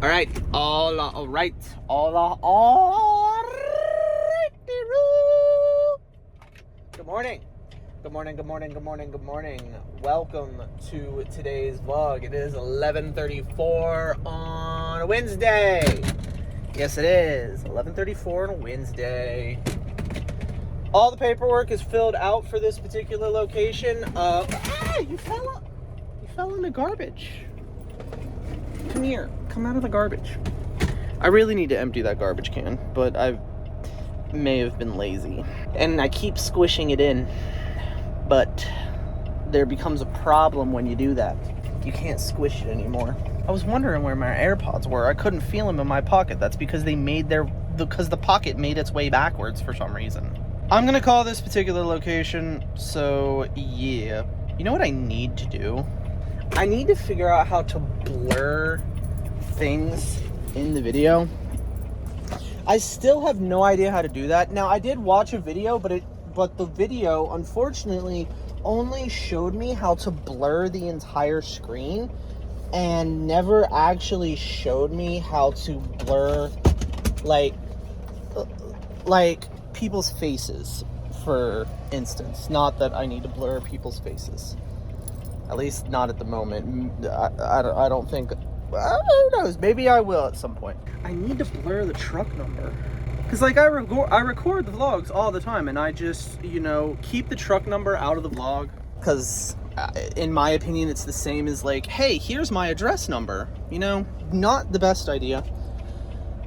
All right. Good morning. Good morning. Welcome to today's vlog. It is 11:34 on a Wednesday. Yes, it is 11:34 on a Wednesday. All the paperwork is filled out for this particular location. You fell in the garbage. Come here. Come out of the garbage. I really need to empty that garbage can, but I may have been lazy. And I keep squishing it in, but there becomes a problem when you do that. You can't squish it anymore. I was wondering where my AirPods were. I couldn't feel them in my pocket. That's because because the pocket made its way backwards for some reason. I'm gonna call this particular location, so yeah. You know what I need to do? I need to figure out how to blur things in the video. I still have no idea how to do that. Now, I did watch a video, but the video, unfortunately, only showed me how to blur the entire screen and never actually showed me how to blur, like people's faces, for instance. Not that I need to blur people's faces. At least not at the moment. I don't think... who knows? Maybe I will at some point. I need to blur the truck number. Because, like, I record the vlogs all the time, and I just, keep the truck number out of the vlog. Because, in my opinion, it's the same as, like, hey, here's my address number. Not the best idea.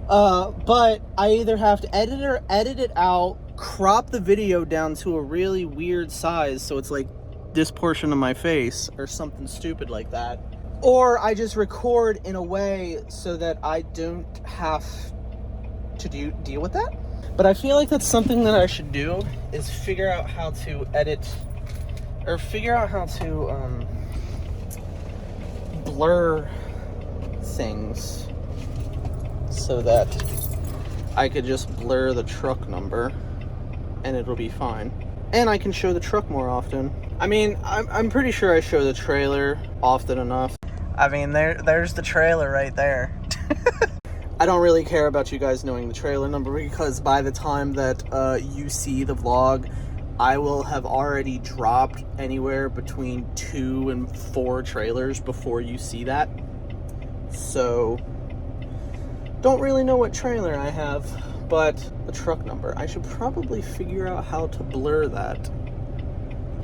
But I either have to edit it out, crop the video down to a really weird size, so it's like this portion of my face, or something stupid like that. Or I just record in a way so that I don't have to deal with that. But I feel like that's something that I should do, is figure out how to edit, or figure out how to blur things so that I could just blur the truck number and it'll be fine. And I can show the truck more often. I mean, I'm pretty sure I show the trailer often enough. I mean, there's the trailer right there. I don't really care about you guys knowing the trailer number, because by the time that you see the vlog, I will have already dropped anywhere between 2 and 4 trailers before you see that. So, don't really know what trailer I have, but the truck number. I should probably figure out how to blur that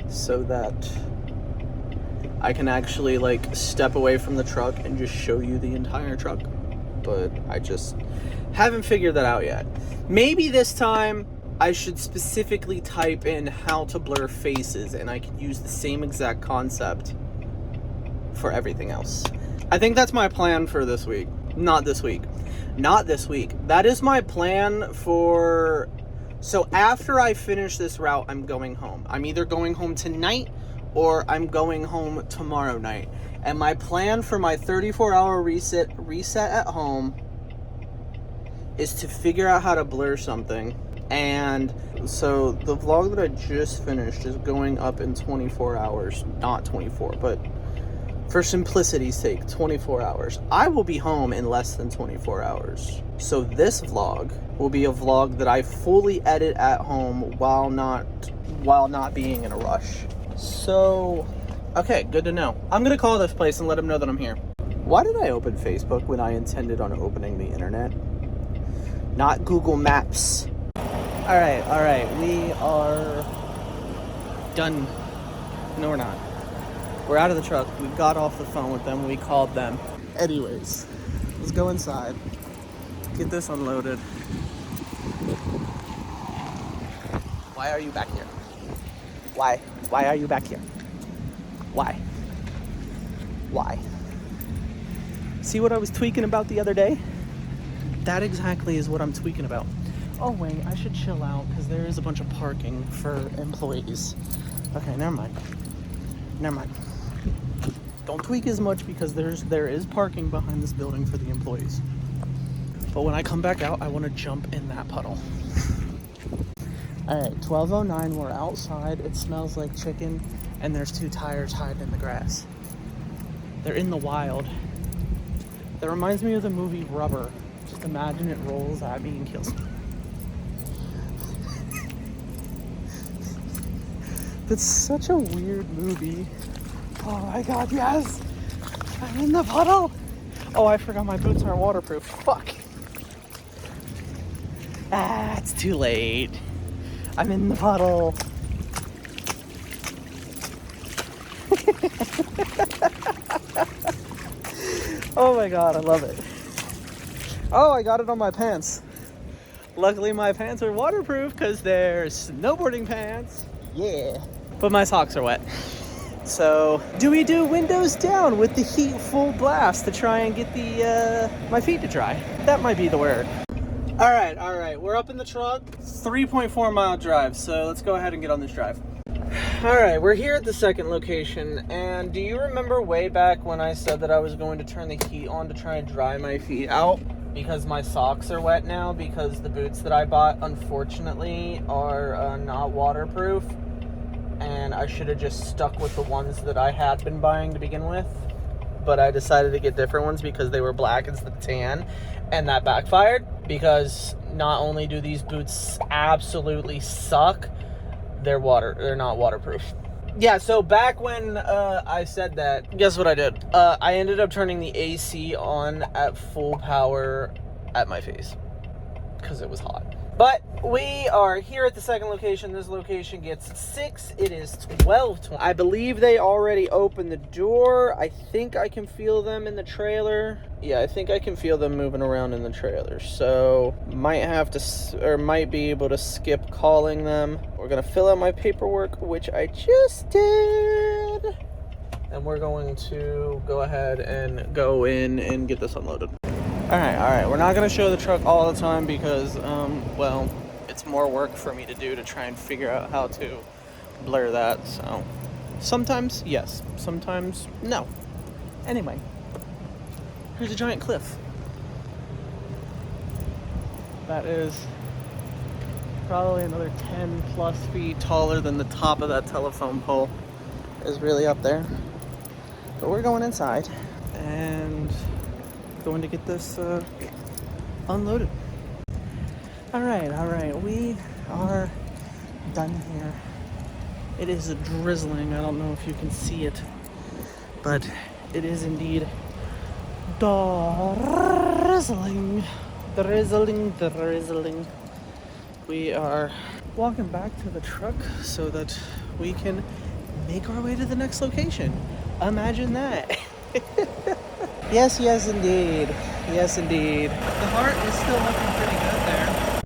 so that I can actually, like, step away from the truck and just show you the entire truck. But I just haven't figured that out yet. Maybe this time I should specifically type in how to blur faces, and I could use the same exact concept for everything else. I think that's my plan for this week. Not this week. That is my plan for... So after I finish this route, I'm going home. I'm either going home tonight or I'm going home tomorrow night. And my plan for my 34-hour reset at home is to figure out how to blur something. And so the vlog that I just finished is going up in 24 hours. Not 24, but for simplicity's sake, 24 hours. I will be home in less than 24 hours. So this vlog will be a vlog that I fully edit at home while not being in a rush. So, okay, good to know. I'm gonna call this place and let them know that I'm here. Why did I open Facebook when I intended on opening the internet? Not Google Maps. All right, we are done. No, we're not. We're out of the truck. We got off the phone with them. We called them. Anyways, let's go inside. Get this unloaded. Why are you back here? Why? Why are you back here? Why? See what I was tweaking about the other day? That exactly is what I'm tweaking about. Oh wait, I should chill out because there is a bunch of parking for employees. Okay, never mind. Don't tweak as much because there is parking behind this building for the employees. But when I come back out, I want to jump in that puddle. All right, 12:09, we're outside. It smells like chicken, and there's 2 tires hiding in the grass. They're in the wild. That reminds me of the movie Rubber. Just imagine it rolls at me and kills me. That's such a weird movie. Oh my god, yes! I'm in the puddle! Oh, I forgot my boots aren't waterproof. Fuck. Ah, it's too late. I'm in the puddle. Oh my god, I love it. Oh, I got it on my pants. Luckily my pants are waterproof because they're snowboarding pants. Yeah. But my socks are wet. So, do we do windows down with the heat full blast to try and get the my feet to dry? That might be the word. All right. We're up in the truck. 3.4 mile drive. So let's go ahead and get on this drive. All right, we're here at the second location, and do you remember way back when I said that I was going to turn the heat on to try and dry my feet out because my socks are wet now because the boots that I bought, unfortunately, are not waterproof, and I should have just stuck with the ones that I had been buying to begin with, but I decided to get different ones because they were black instead of tan, and that backfired because not only do these boots absolutely suck, they're not waterproof. Yeah, so back when I said that, guess what I did? I ended up turning the AC on at full power at my face because it was hot. But we are here at the second location. This location gets 6. It is 12:20. I believe they already opened the door. I think I can feel them in the trailer. Yeah, I think I can feel them moving around in the trailer. So might have to, or might be able to skip calling them. We're gonna fill out my paperwork, which I just did. And we're going to go ahead and go in and get this unloaded. All right. We're not going to show the truck all the time because, well, it's more work for me to do to try and figure out how to blur that. So sometimes, yes. Sometimes, no. Anyway, here's a giant cliff. That is probably another 10 plus feet taller than the top of that telephone pole is really up there. But we're going inside and going to get this unloaded. All right, we are done here. It is drizzling. I don't know if you can see it, but it is indeed drizzling. We are walking back to the truck so that we can make our way to the next location. Imagine that. Yes, indeed. The heart is still looking pretty good there.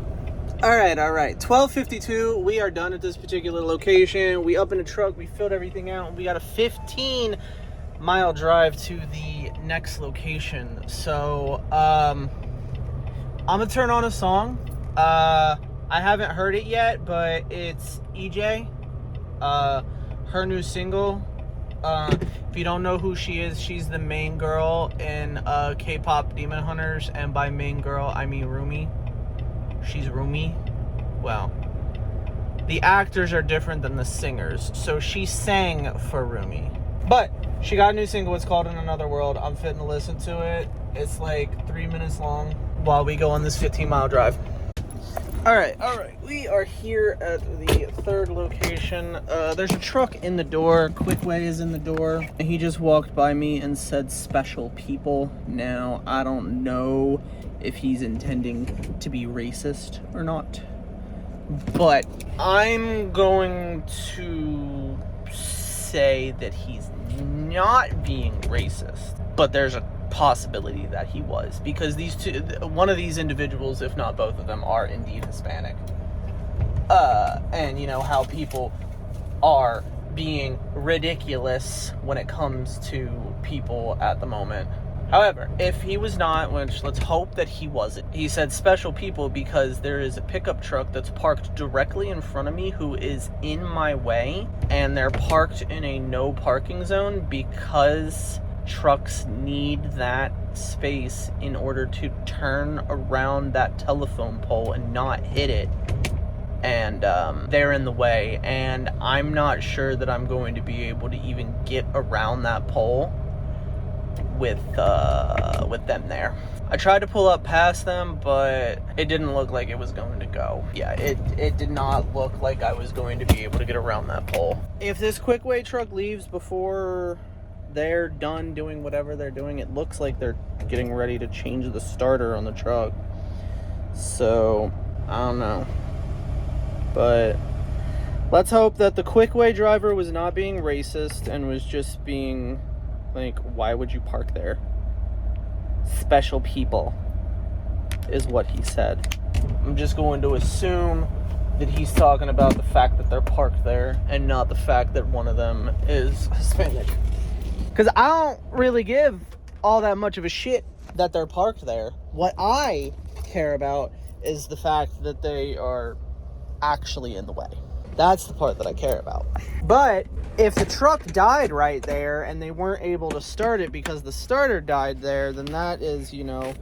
All right. 12:52. We are done at this particular location. We up in the truck. We filled everything out. We got a 15-mile drive to the next location. So, I'm gonna turn on a song. I haven't heard it yet, but it's EJ. Her new single. If you don't know who she is, she's the main girl in K-pop Demon Hunters, and by main girl, I mean Rumi. She's Rumi. Well, the actors are different than the singers, so she sang for Rumi. But she got a new single. It's called In Another World. I'm fitting to listen to it. It's like 3 minutes long while we go on this 15-mile drive. All right. We are here at the third location. There's a truck in the door. Quickway is in the door. He just walked by me and said special people. Now, I don't know if he's intending to be racist or not, but I'm going to say that he's not being racist, but there's a possibility that he was, because one of these individuals, if not both of them, are indeed Hispanic. And you know how people are being ridiculous when it comes to people at the moment. However, if he was not, which let's hope that he wasn't, he said special people because there is a pickup truck that's parked directly in front of me who is in my way, and they're parked in a no parking zone because trucks need that space in order to turn around that telephone pole and not hit it. And they're in the way, and I'm not sure that I'm going to be able to even get around that pole with them there. I tried to pull up past them, but it didn't look like it was going to go. Yeah, it did not look like I was going to be able to get around that pole. If this Quickway truck leaves before they're done doing whatever they're doing, it looks like they're getting ready to change the starter on the truck. So, I don't know. But let's hope that the Quickway driver was not being racist and was just being like, why would you park there? Special people is what he said. I'm just going to assume that he's talking about the fact that they're parked there and not the fact that one of them is Hispanic. Because I don't really give all that much of a shit that they're parked there. What I care about is the fact that they are actually in the way. That's the part that I care about. But if the truck died right there and they weren't able to start it because the starter died there, then that is, you know,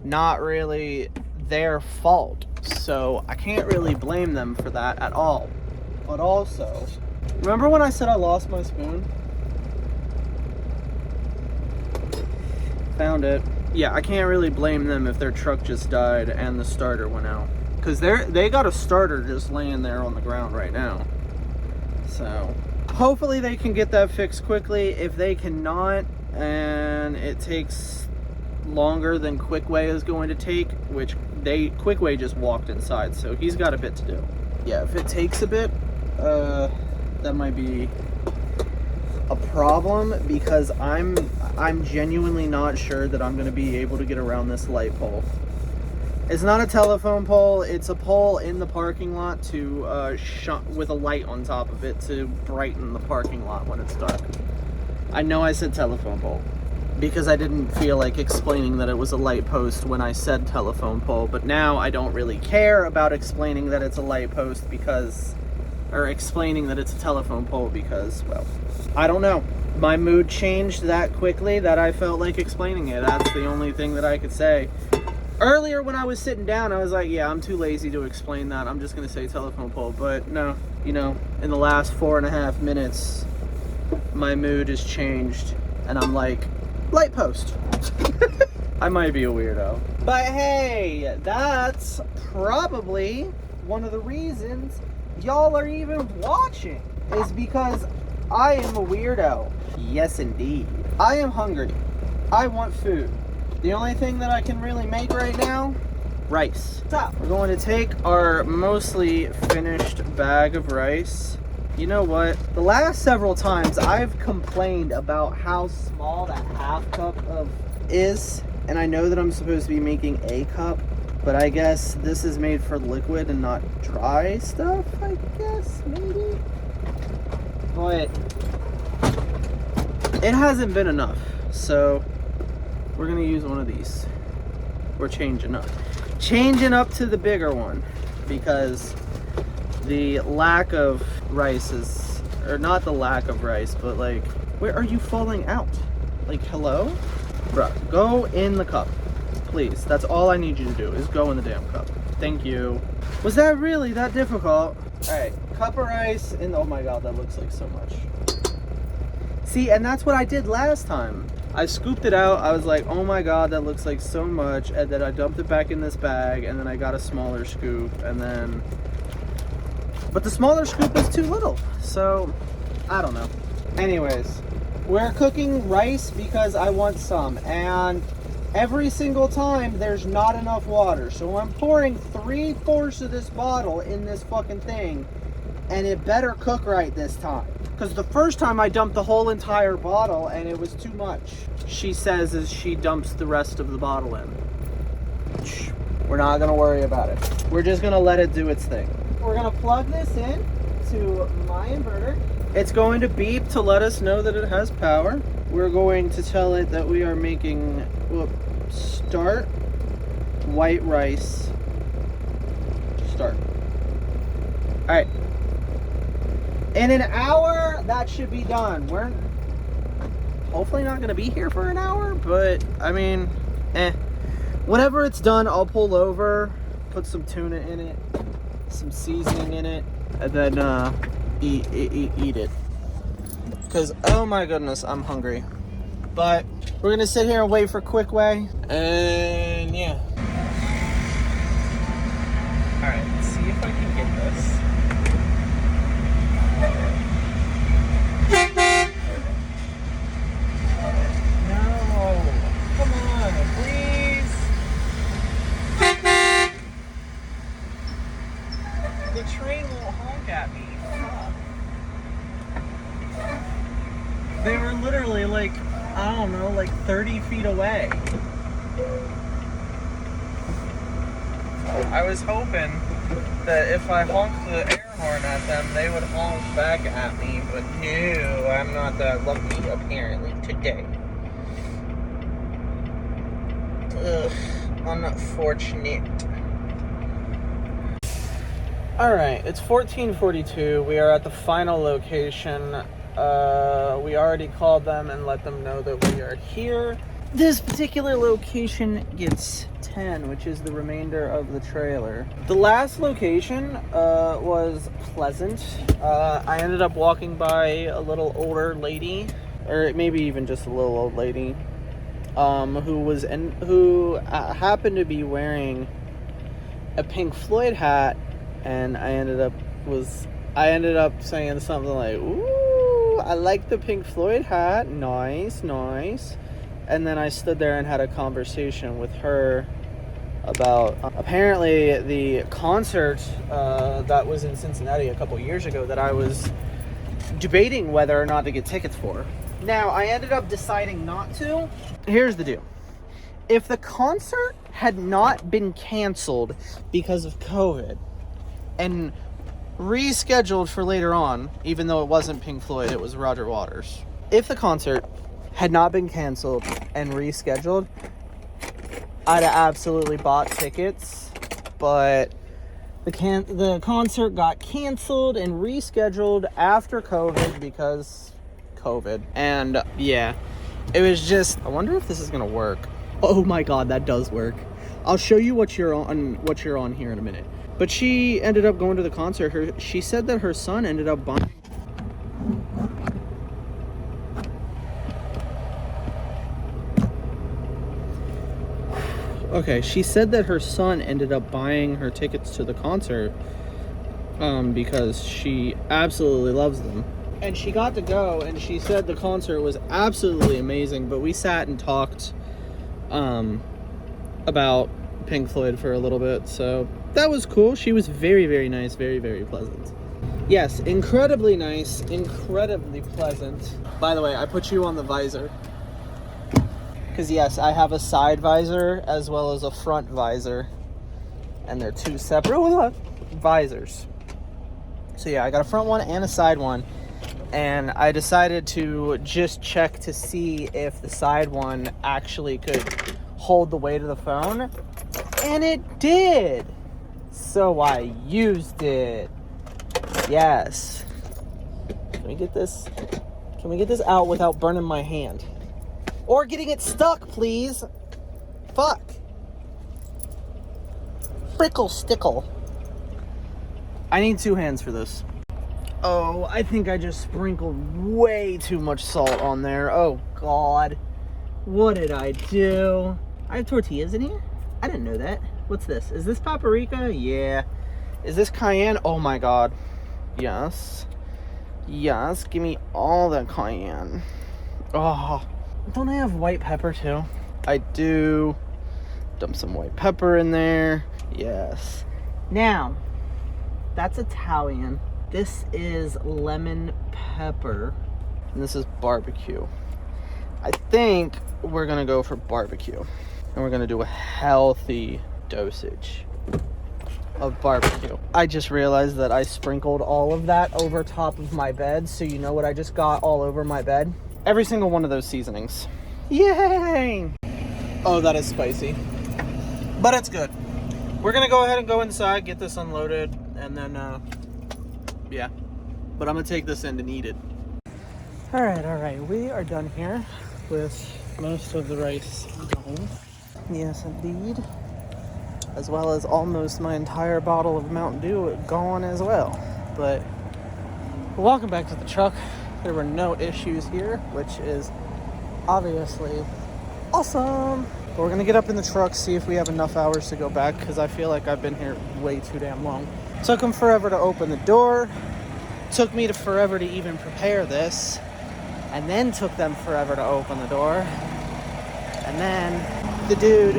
not really their fault. So I can't really blame them for that at all. But also, remember when I said I lost my spoon? Found it. Yeah, I can't really blame them if their truck just died and the starter went out. Because they got a starter just laying there on the ground right now. So hopefully they can get that fixed quickly. If they cannot, and it takes longer than Quickway is going to take, which Quickway just walked inside, so he's got a bit to do. Yeah, if it takes a bit, that might be a problem, because I'm genuinely not sure that I'm going to be able to get around this light pole. It's not a telephone pole, it's a pole in the parking lot to with a light on top of it to brighten the parking lot when it's dark. I know I said telephone pole because I didn't feel like explaining that it was a light post when I said telephone pole, but now I don't really care about explaining that it's a light post or explaining that it's a telephone pole because, well, I don't know. My mood changed that quickly that I felt like explaining it. That's the only thing that I could say. Earlier when I was sitting down, I was like, yeah, I'm too lazy to explain that. I'm just going to say telephone pole. But no, you know, in the last 4.5 minutes, my mood has changed. And I'm like, light post. I might be a weirdo. But hey, that's probably one of the reasons y'all are even watching. Is because I am a weirdo. Yes, indeed. I am hungry. I want food. The only thing that I can really make right now, rice. So, we're going to take our mostly finished bag of rice. You know what? The last several times I've complained about how small that half cup is. And I know that I'm supposed to be making a cup, but I guess this is made for liquid and not dry stuff, I guess, maybe? But it hasn't been enough, so we're gonna use one of these. We're changing up to the bigger one because the lack of rice is, or not the lack of rice, but like, where are you falling out? Like, hello? Bruh, go in the cup, please. That's all I need you to do, is go in the damn cup. Thank you. Was that really that difficult? Alright, cup of rice, and oh my god, that looks like so much. See, and that's what I did last time. I scooped it out, I was like, oh my god, that looks like so much, and then I dumped it back in this bag, and then I got a smaller scoop, and then... But the smaller scoop was too little, so I don't know. Anyways, we're cooking rice because I want some, and every single time there's not enough water, so I'm pouring 3/4 of this bottle in this fucking thing, and it better cook right this time. Because the first time I dumped the whole entire bottle and it was too much. She says as she dumps the rest of the bottle in. Shh, we're not going to worry about it. We're just going to let it do its thing. We're going to plug this in to my inverter. It's going to beep to let us know that it has power. We're going to tell it that we are making, start white rice. Start. All right. In an hour, that should be done. We're hopefully not going to be here for an hour, but I mean, whenever it's done, I'll pull over, put some tuna in it, some seasoning in it, and then eat it. Because, oh my goodness, I'm hungry. But we're gonna sit here and wait for Quickway, and yeah. All right, let's see if I can get this. No, come on, please. The train won't honk at me. Fuck. They were literally like, I don't know, like 30 feet away. I was hoping that if I honked the air horn at them, they would honk back at me, but no, I'm not that lucky apparently today. Ugh, unfortunate. Alright, it's 14:42. We are at the final location. We already called them and let them know that we are here. This particular location gets 10, which is the remainder of the trailer. The last location was pleasant. I ended up walking by a little older lady, or maybe even just a little old lady, who happened to be wearing a Pink Floyd hat, and I ended up saying something like, "Ooh, I like the Pink Floyd hat. Nice, nice." And then I stood there and had a conversation with her about apparently the concert that was in Cincinnati a couple years ago that I was debating whether or not to get tickets for. Now, I ended up deciding not to. Here's the deal. If the concert had not been canceled because of COVID and rescheduled for later on, even though it wasn't Pink Floyd, it was Roger Waters. If the concert had not been canceled and rescheduled, I'd have absolutely bought tickets, but the concert got canceled and rescheduled after COVID because COVID. And yeah, it was just, I wonder if this is gonna work. Oh my god, that does work. I'll show you what you're on here in a minute. But she ended up going to the concert. She said that her son ended up buying. Okay, she said that her son ended up buying her tickets to the concert because she absolutely loves them. And she got to go, and she said the concert was absolutely amazing, but we sat and talked about Pink Floyd for a little bit, so that was cool. She was very, very nice, very, very pleasant. Yes, incredibly nice, incredibly pleasant. By the way, I put you on the visor. Because yes, I have a side visor as well as a front visor. And they're two separate visors. So yeah, I got a front one and a side one. And I decided to just check to see if the side one actually could hold the weight of the phone. And it did! So I used it. Yes. Can we get this out without burning my hand? Or getting it stuck, please. Fuck. Frickle stickle. I need 2 hands for this. Oh, I think I just sprinkled way too much salt on there. Oh, God. What did I do? I have tortillas in here? I didn't know that. What's this? Is this paprika? Yeah. Is this cayenne? Oh, my God. Yes. Yes, give me all the cayenne. Oh. Don't I have white pepper too? I do. Dump some white pepper in there. Yes. Now, that's Italian. This is lemon pepper. And this is barbecue. I think we're gonna go for barbecue. And we're gonna do a healthy dosage of barbecue. I just realized that I sprinkled all of that over top of my bed. So you know what I just got all over my bed? Every single one of those seasonings. Yay! Oh, that is spicy. But it's good. We're gonna go ahead and go inside, get this unloaded, and then, yeah. But I'm gonna take this in and eat it. Alright. We are done here with most of the rice gone. Yes, indeed. As well as almost my entire bottle of Mountain Dew gone as well. But welcome back to the truck. There were no issues here, which is obviously awesome. But we're gonna get up in the truck, see if we have enough hours to go back, because I feel like I've been here way too damn long. Took them forever to open the door. Took me forever to even prepare this. And then took them forever to open the door. And then the dude,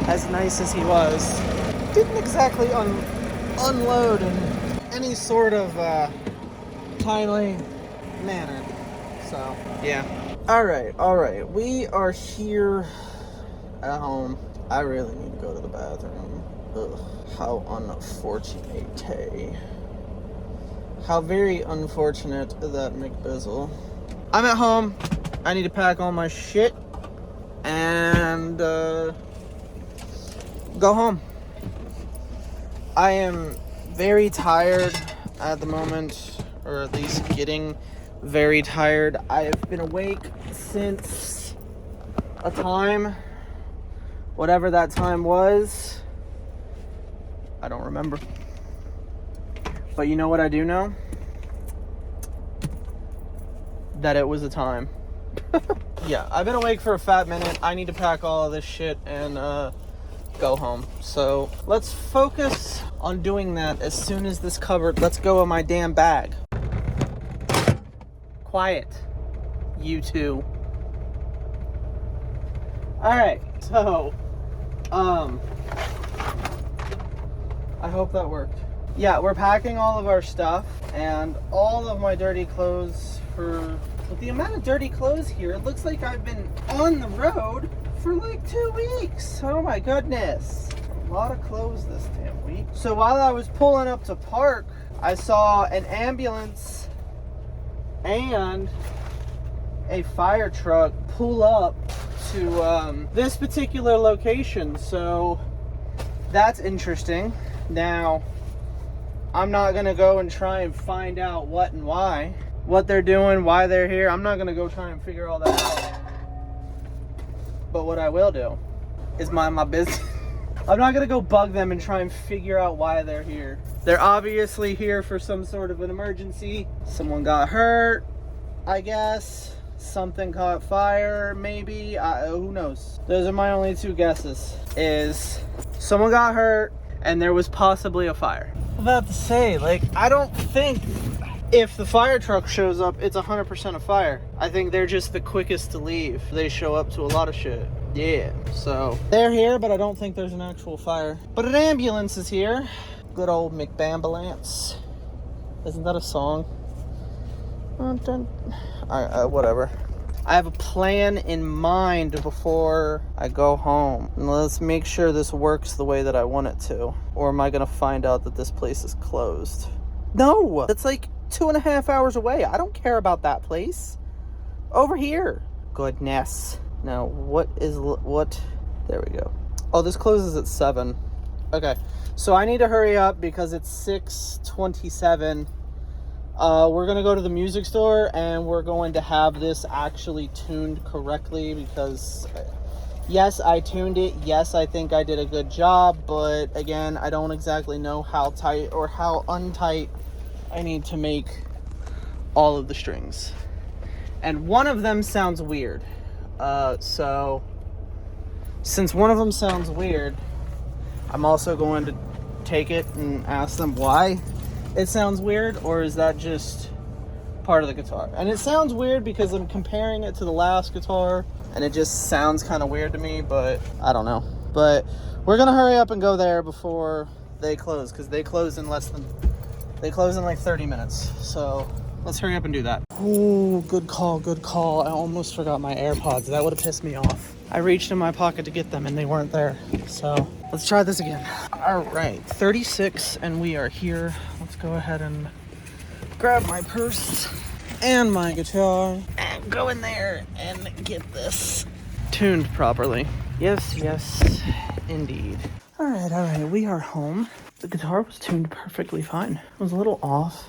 as nice as he was, didn't exactly unload in any sort of timely manner. So, yeah. Alright. We are here at home. I really need to go to the bathroom. Ugh, how unfortunate. How very unfortunate that McBizzle. I'm at home. I need to pack all my shit and go home. I am very tired at the moment, or at least getting very tired. I have been awake since a time, whatever that time was. I don't remember. But you know what I do know? That it was a time. Yeah, I've been awake for a fat minute. I need to pack all of this shit and go home. So let's focus on doing that as soon as this cupboard lets go of my damn bag. Quiet, you two. Alright, so I hope that worked. Yeah, we're packing all of our stuff and all of my dirty clothes. With the amount of dirty clothes here, it looks like I've been on the road for like 2 weeks. Oh my goodness. A lot of clothes this damn week. So while I was pulling up to park, I saw an ambulance and a fire truck pull up to this particular location. So that's interesting. Now, I'm not going to go and try and find out what and why. What they're doing, why they're here. I'm not going to go try and figure all that out. But what I will do is mind my business. I'm not going to go bug them and try and figure out why they're here. They're obviously here for some sort of an emergency. Someone got hurt, I guess. Something caught fire, maybe. Who knows? Those are my only two guesses. Is someone got hurt and there was possibly a fire. I'm about to say, like, I don't think if the fire truck shows up, it's 100% a fire. I think they're just the quickest to leave. They show up to a lot of shit. Yeah, so they're here, but I don't think there's an actual fire. But an ambulance is here. Good old McBambulance. Isn't that a song? Whatever. I have a plan in mind before I go home. And let's make sure this works the way that I want it to. Or am I going to find out that this place is closed? No! That's like 2.5 hours away. I don't care about that place. Over here. Goodness. Now, what? There we go. Oh, this closes at 7. Okay. So I need to hurry up because it's 6:27. We're going to go to the music store and we're going to have this actually tuned correctly because, yes, I tuned it. Yes, I think I did a good job. But, again, I don't exactly know how tight or how untight I need to make all of the strings. And one of them sounds weird. So, since one of them sounds weird, I'm also going to take it and ask them why it sounds weird, or is that just part of the guitar? And it sounds weird because I'm comparing it to the last guitar, and it just sounds kind of weird to me, but I don't know. But we're going to hurry up and go there before they close, because they close in like 30 minutes. So let's hurry up and do that. Oh, good call. I almost forgot my AirPods. That would have pissed me off. I reached in my pocket to get them and they weren't there. So let's try this again. All right, 36 and we are here. Let's go ahead and grab my purse and my guitar and go in there and get this tuned properly. Yes, indeed. All right, we are home. The guitar was tuned perfectly fine. It was a little off,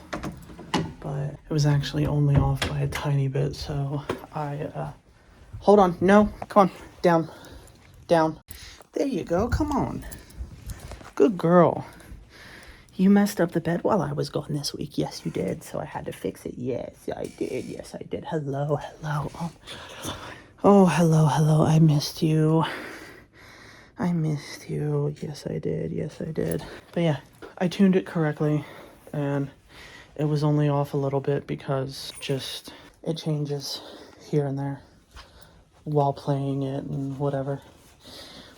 but it was actually only off by a tiny bit, so hold on. No, come on. Down. There you go. Come on. Good girl. You messed up the bed while I was gone this week. Yes, you did. So I had to fix it. Yes, I did. Hello. Oh, my God. Oh, hello, hello. I missed you. I missed you. Yes, I did. Yes, I did. But yeah, I tuned it correctly, and it was only off a little bit because just it changes here and there while playing it and whatever.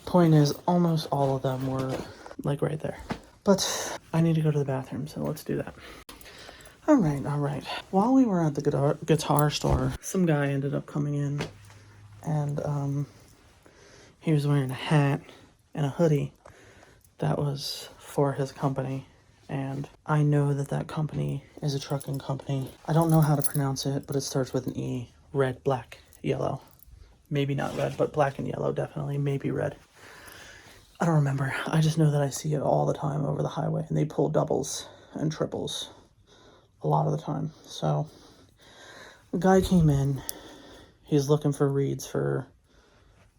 Point is, almost all of them were like right there. But I need to go to the bathroom, so let's do that. All right. While we were at the guitar store, some guy ended up coming in, and he was wearing a hat and a hoodie that was for his company. And I know that company is a trucking company. I don't know how to pronounce it, but it starts with an E. Red, black, yellow. Maybe not red, but black and yellow, definitely. Maybe red. I don't remember. I just know that I see it all the time over the highway, and they pull doubles and triples a lot of the time. So the guy came in. He's looking for reeds for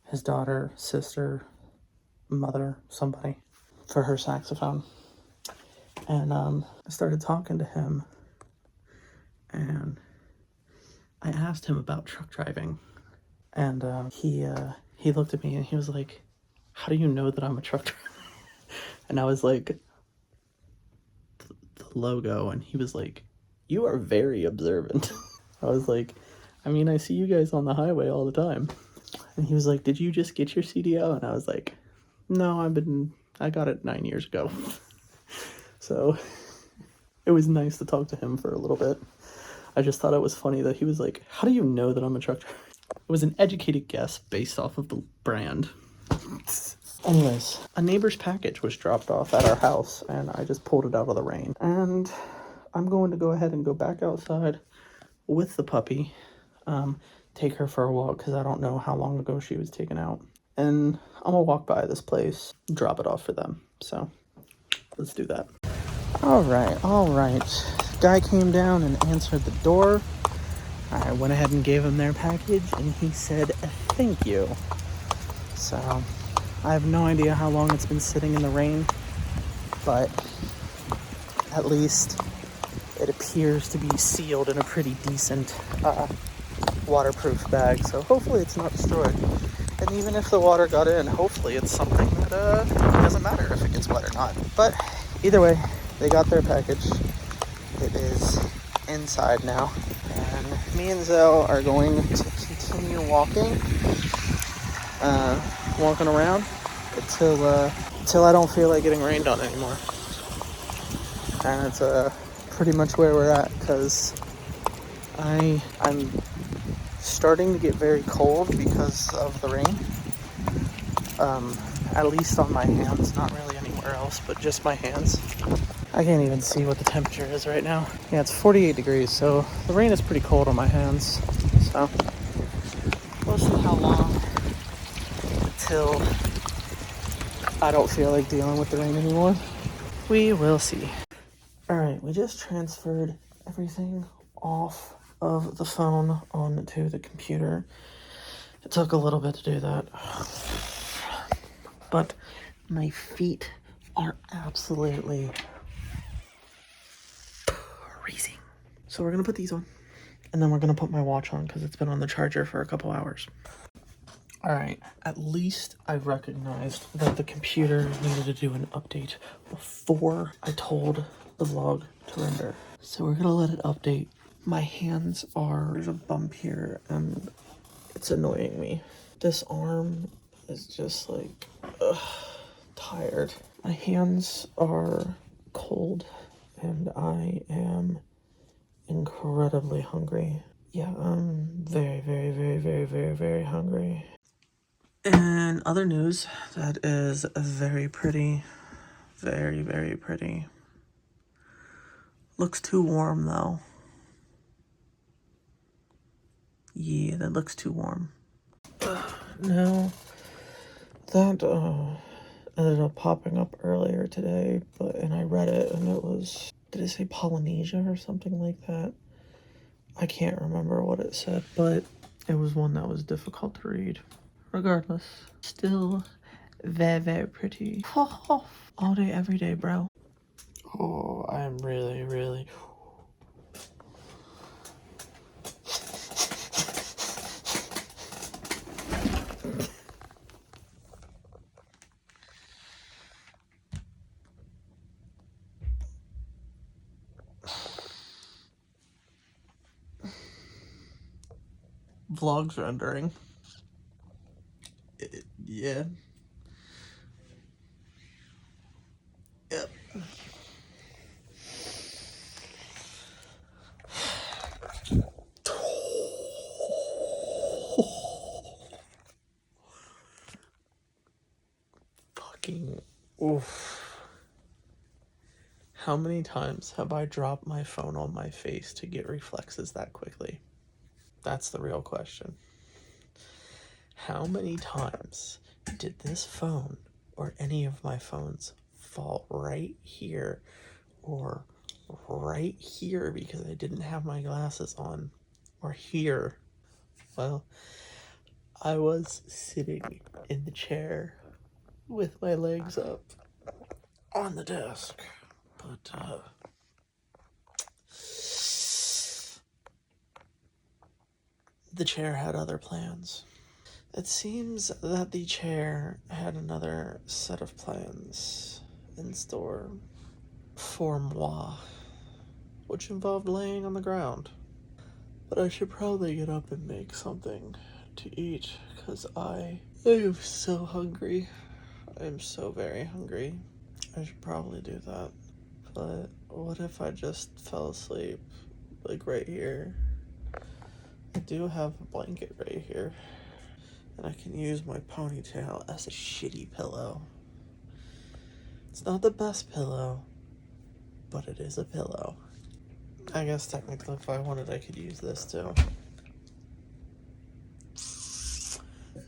his daughter, sister, mother, somebody, for her saxophone. And I started talking to him, and I asked him about truck driving. And he looked at me and he was like, "How do you know that I'm a truck driver?" And I was like, "The logo." And he was like, "You are very observant." I was like, "I mean, I see you guys on the highway all the time." And he was like, "Did you just get your CDL?" And I was like, "No, I got it 9 years ago." So it was nice to talk to him for a little bit. I just thought it was funny that he was like, "How do you know that I'm a truck driver?" It was an educated guess based off of the brand. Anyways, a neighbor's package was dropped off at our house, and I just pulled it out of the rain. And I'm going to go ahead and go back outside with the puppy, take her for a walk, because I don't know how long ago she was taken out. And I'm going to walk by this place, drop it off for them. So, let's do that. All right. Guy came down and answered the door. I went ahead and gave him their package, and he said, "Thank you." So, I have no idea how long it's been sitting in the rain, but at least it appears to be sealed in a pretty decent waterproof bag, so hopefully it's not destroyed. And even if the water got in, hopefully it's something that doesn't matter if it gets wet or not. But either way, they got their package. It is inside now, and me and Zell are going to continue walking around until I don't feel like getting rained on anymore. And it's pretty much where we're at, because I'm starting to get very cold because of the rain. At least on my hands, not really anywhere else, but just my hands. I can't even see what the temperature is right now. Yeah, it's 48 degrees, so the rain is pretty cold on my hands. So we'll see how long until I don't feel like dealing with the rain anymore. We will see. Alright, we just transferred everything off of the phone onto the computer. It took a little bit to do that. But my feet are absolutely freezing. So we're going to put these on. And then we're going to put my watch on because it's been on the charger for a couple hours. Alright, at least I recognized that the computer needed to do an update before I told the vlog to render. So we're going to let it update. My hands there's a bump here and it's annoying me. This arm is just like, tired. My hands are cold and I am incredibly hungry. Yeah, I'm very, very, very, very, very, very hungry. In other news, that is very pretty. Very, very pretty. Looks too warm though. Yeah, that looks too warm. No, that ended up popping up earlier today, and I read it and it was, did it say Polynesia or something like that? I can't remember what it said, but it was one that was difficult to read. Regardless, still very, very pretty. All day, every day, bro. Oh, I'm really, really... Vlog's rendering. Yeah. Yep. Fucking oof. How many times have I dropped my phone on my face to get reflexes that quickly? That's the real question. How many times did this phone or any of my phones fall right here or right here because I didn't have my glasses on, or here? Well, I was sitting in the chair with my legs up on the desk, but the chair had other plans. It seems that the chair had another set of plans in store for moi, which involved laying on the ground. But I should probably get up and make something to eat, because I am so hungry. I am so very hungry. I should probably do that. But what if I just fell asleep, like right here? I do have a blanket right here, and I can use my ponytail as a shitty pillow. It's not the best pillow, but it is a pillow. I guess technically if I wanted I could use this too.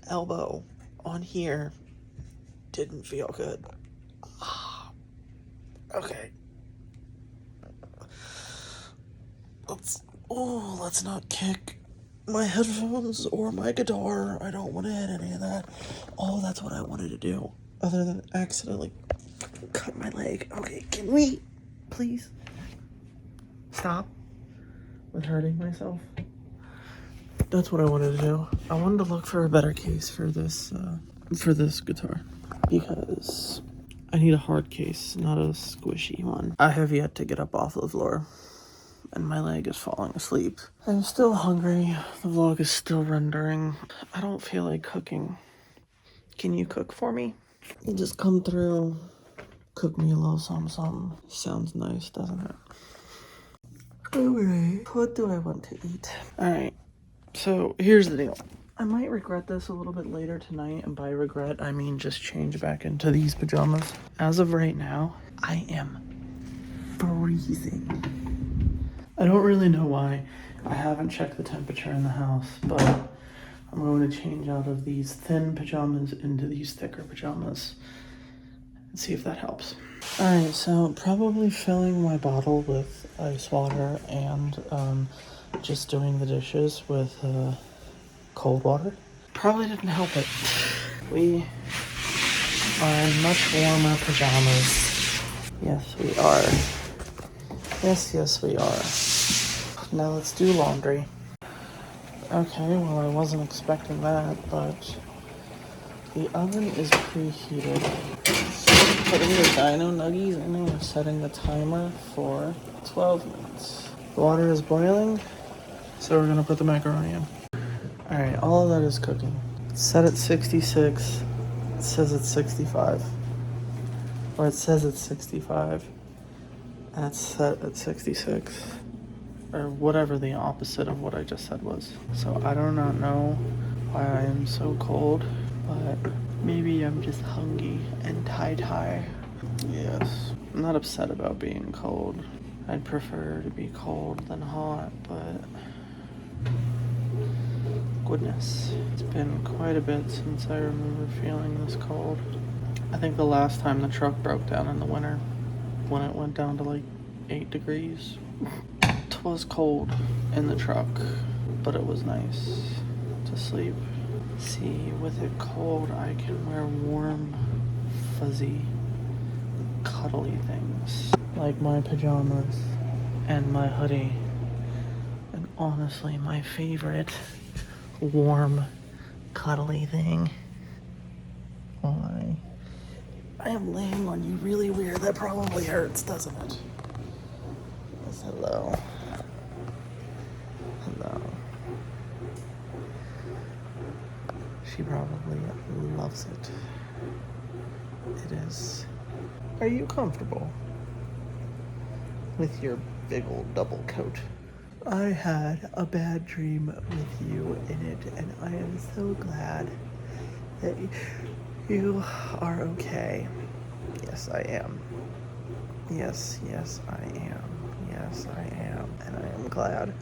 Elbow on here didn't feel good. Okay. Let's not kick my headphones or my guitar. I don't want to hit any of that. Oh, that's what I wanted to do. Other than accidentally cut my leg. Okay, can we please stop with hurting myself? That's what I wanted to do. I wanted to look for a better case for this guitar, because I need a hard case, not a squishy one. I have yet to get up off the floor, and my leg is falling asleep. I'm still hungry. The vlog is still rendering. I don't feel like cooking. Can you cook for me? You just come through, cook me a little something. Sounds nice, doesn't it? Alright, what do I want to eat? Alright, so here's the deal. I might regret this a little bit later tonight, and by regret, I mean just change back into these pajamas. As of right now, I am freezing. I don't really know why. I haven't checked the temperature in the house, but I'm going to change out of these thin pajamas into these thicker pajamas and see if that helps. Alright, so probably filling my bottle with ice water and just doing the dishes with cold water probably didn't help it. We are in much warmer pajamas. Yes, we are. Yes, we are. Now let's do laundry. Okay, well, I wasn't expecting that, but the oven is preheated. Putting the dino nuggies in and setting the timer for 12 minutes. The water is boiling, so we're gonna put the macaroni in. Alright, all of that is cooking. It's set at 66. It says it's 65. Or it says it's 65. And it's set at 66. Or whatever the opposite of what I just said was. So I do not know why I am so cold, but maybe I'm just hungry and tie-tie. Yes, I'm not upset about being cold. I'd prefer to be cold than hot, but goodness, it's been quite a bit since I remember feeling this cold. I think the last time the truck broke down in the winter, when it went down to like 8 degrees. It was cold in the truck, but it was nice to sleep. See, with it cold, I can wear warm, fuzzy, cuddly things, like my pajamas and my hoodie. And honestly, my favorite warm, cuddly thing. I am laying on you really weird. That probably hurts, doesn't it? Yes, hello. Hello. She probably loves it. It is. Are you comfortable with your big old double coat? I had a bad dream with you in it, and I am so glad that you are okay. Yes, I am. Yes, I am. Yes, I am. And I am glad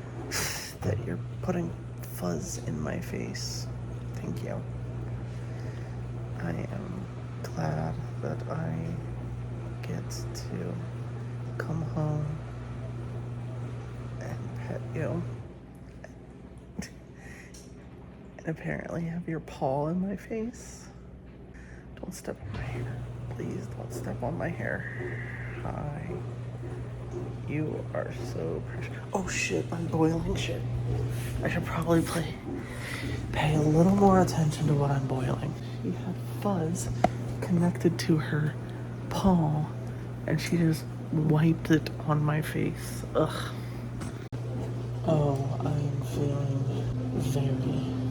that you're putting fuzz in my face. Thank you. I am glad that I get to come home and pet you. And apparently have your paw in my face. Don't step on my hair. Please don't step on my hair. Hi. You are so precious. Oh shit, I'm boiling shit. I should probably pay a little more attention to what I'm boiling. She had fuzz connected to her paw, and she just wiped it on my face. Ugh. Oh, I am feeling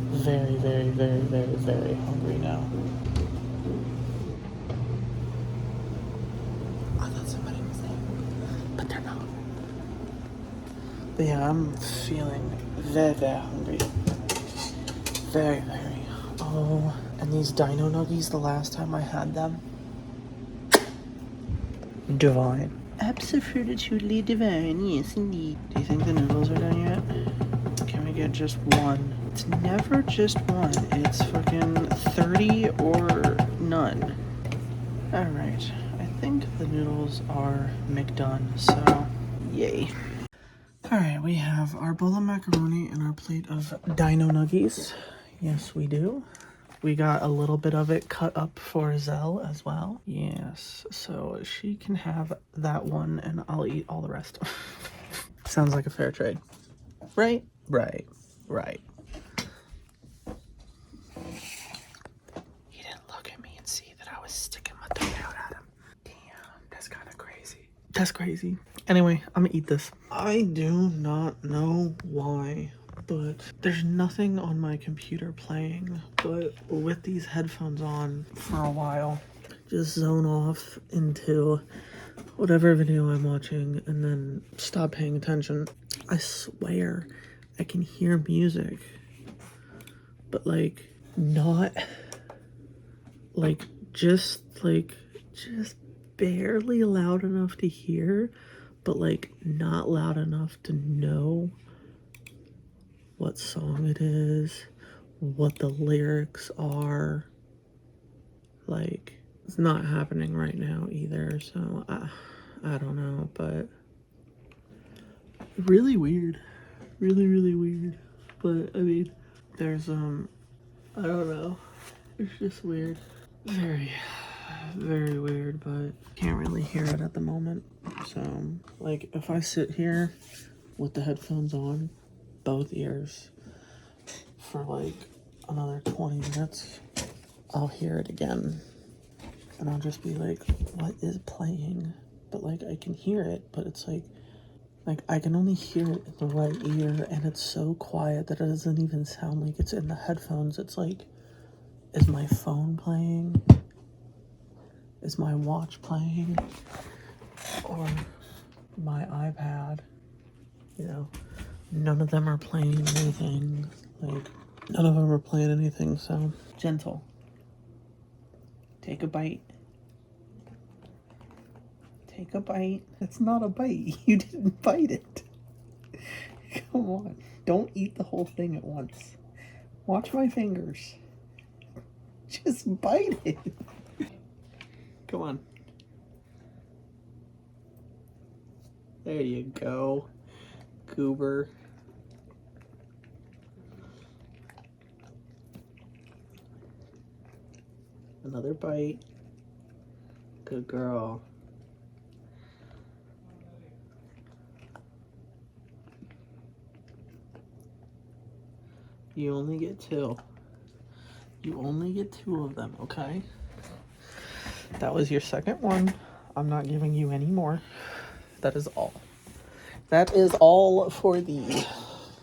very hungry now. I thought somebody was there, but they're not. But yeah, I'm feeling very hungry. Very. Oh, and these dino nuggies, the last time I had them, divine. Absolutely divine, yes indeed. Do you think the noodles are done yet? Can we get just one? It's never just one. It's fucking 30 or none. Alright, I think the noodles are McDone, so yay. Alright, we have our bowl of macaroni and our plate of dino nuggies. Yes, we do. We got a little bit of it cut up for Zelle as well. Yes, so she can have that one and I'll eat all the rest. Sounds like a fair trade. Right? Right. He didn't look at me and see that I was sticking my tongue out at him. Damn, that's kind of crazy. That's crazy. Anyway, I'm gonna eat this. I do not know why, but there's nothing on my computer playing, but with these headphones on for a while, just zone off into whatever video I'm watching and then stop paying attention. I swear I can hear music, but not just barely loud enough to hear, but not loud enough to know what song it is, what the lyrics are. It's not happening right now either, so I don't know, but really weird. Really weird. But I mean, there's I don't know. It's just weird. Very weird, but can't really hear it at the moment. So if I sit here with the headphones on, both ears, for another 20 minutes, I'll hear it again. And I'll just be like, what is playing? But I can hear it, but it's I can only hear it in the right ear, and it's so quiet that it doesn't even sound like it's in the headphones. It's is my phone playing? Is my watch playing? Or my iPad? None of them are playing anything. None of them are playing anything, so. Gentle. Take a bite. Take a bite. It's not a bite. You didn't bite it. Come on. Don't eat the whole thing at once. Watch my fingers. Just bite it. Come on. There you go. Goober. Another bite. Good girl. You only get 2. You only get 2 of them, okay? That was your second one. I'm not giving you any more. That is all. That is all for these.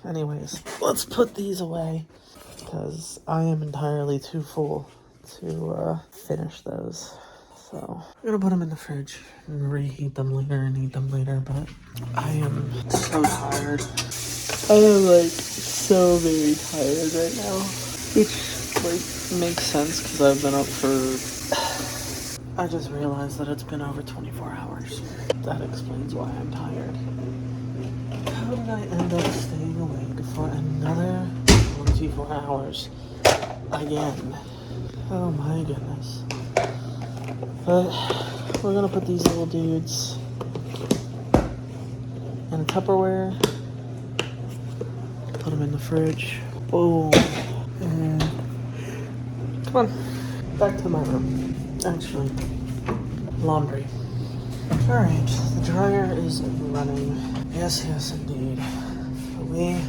Anyways, let's put these away. because I am entirely too full to finish those. So I'm gonna put them in the fridge and reheat them later and eat them later, but I am so tired. I am like so very tired right now, which like makes sense because I've been up for, I just realized that it's been over 24 hours. That explains why I'm tired. How did I end up staying awake for another 24 hours again? Oh my goodness. But we're gonna put these little dudes in a Tupperware, put them in the fridge. Boom. And come on, back to my room. Actually, laundry. Alright, the dryer is running. Yes, yes indeed. We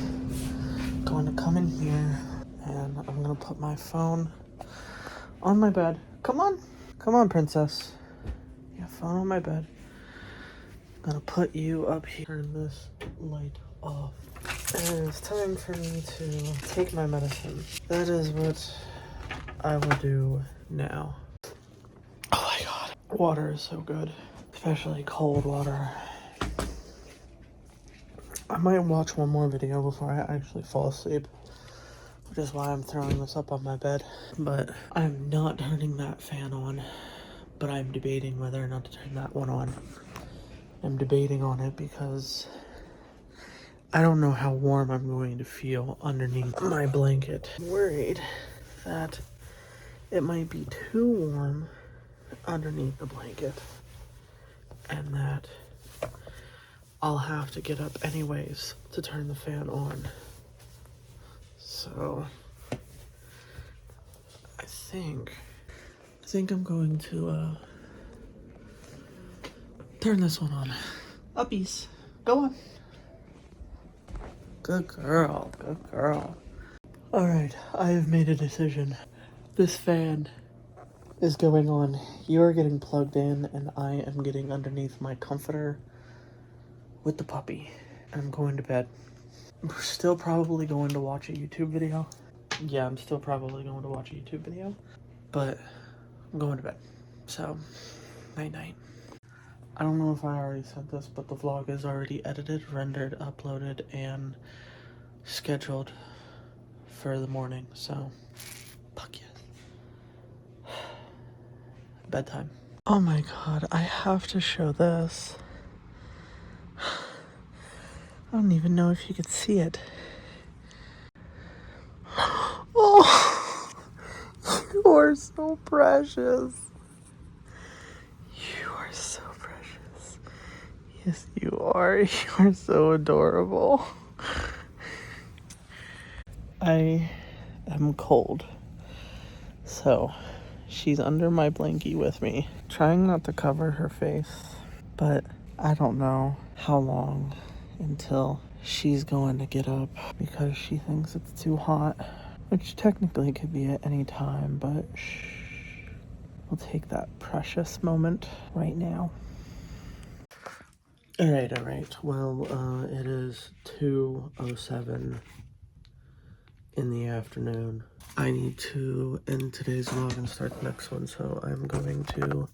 going to come in here and I'm gonna put my phone on my bed. Come on. Come on, princess. Yeah, phone on my bed. I'm gonna put you up here. Turn this light off. And it's time for me to take my medicine. That is what I will do now. Oh my god. Water is so good. Especially cold water. I might watch one more video before I actually fall asleep, which is why I'm throwing this up on my bed. But I'm not turning that fan on, but I'm debating whether or not to turn that one on. I'm debating on it because I don't know how warm I'm going to feel underneath my blanket. I'm worried that it might be too warm underneath the blanket and that I'll have to get up anyways to turn the fan on. So I think I'm going to turn this one on. Uppies, go on. Good girl, good girl. All right, I have made a decision. This fan is going on. You're getting plugged in and I am getting underneath my comforter with the puppy. And I'm going to bed. I'm still probably going to watch a YouTube video. Yeah, I'm still probably going to watch a YouTube video. But I'm going to bed. So, night night. I don't know if I already said this, but the vlog is already edited, rendered, uploaded, and scheduled for the morning. So, fuck yes. Bedtime. Oh my god, I have to show this. I don't even know if you could see it. Oh, you are so precious. You are so precious. Yes, you are. You are so adorable. I am cold. So, she's under my blankie with me, trying not to cover her face, but I don't know how long until she's going to get up because she thinks it's too hot, which technically could be at any time, but shh. We'll take that precious moment right now. All right. Well, it is 2:07 in the afternoon. I need to end today's vlog and start the next one, so I'm going to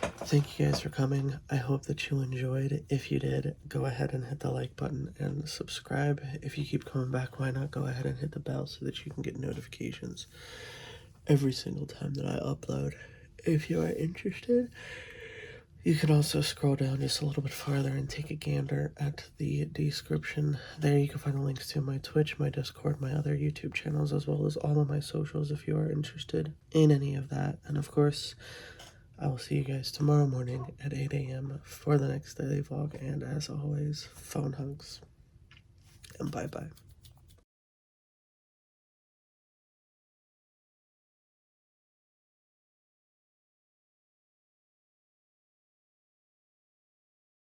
thank you guys for coming. I hope that you enjoyed. If you did, go ahead and hit the like button and subscribe. If you keep coming back, why not go ahead and hit the bell so that you can get notifications every single time that I upload. If you are interested, you can also scroll down just a little bit farther and take a gander at the description. There you can find the links to my Twitch, my Discord, my other YouTube channels, as well as all of my socials if you are interested in any of that. And of course, I will see you guys tomorrow morning at 8 a.m. for the next daily vlog. And as always, phone hugs. And bye-bye.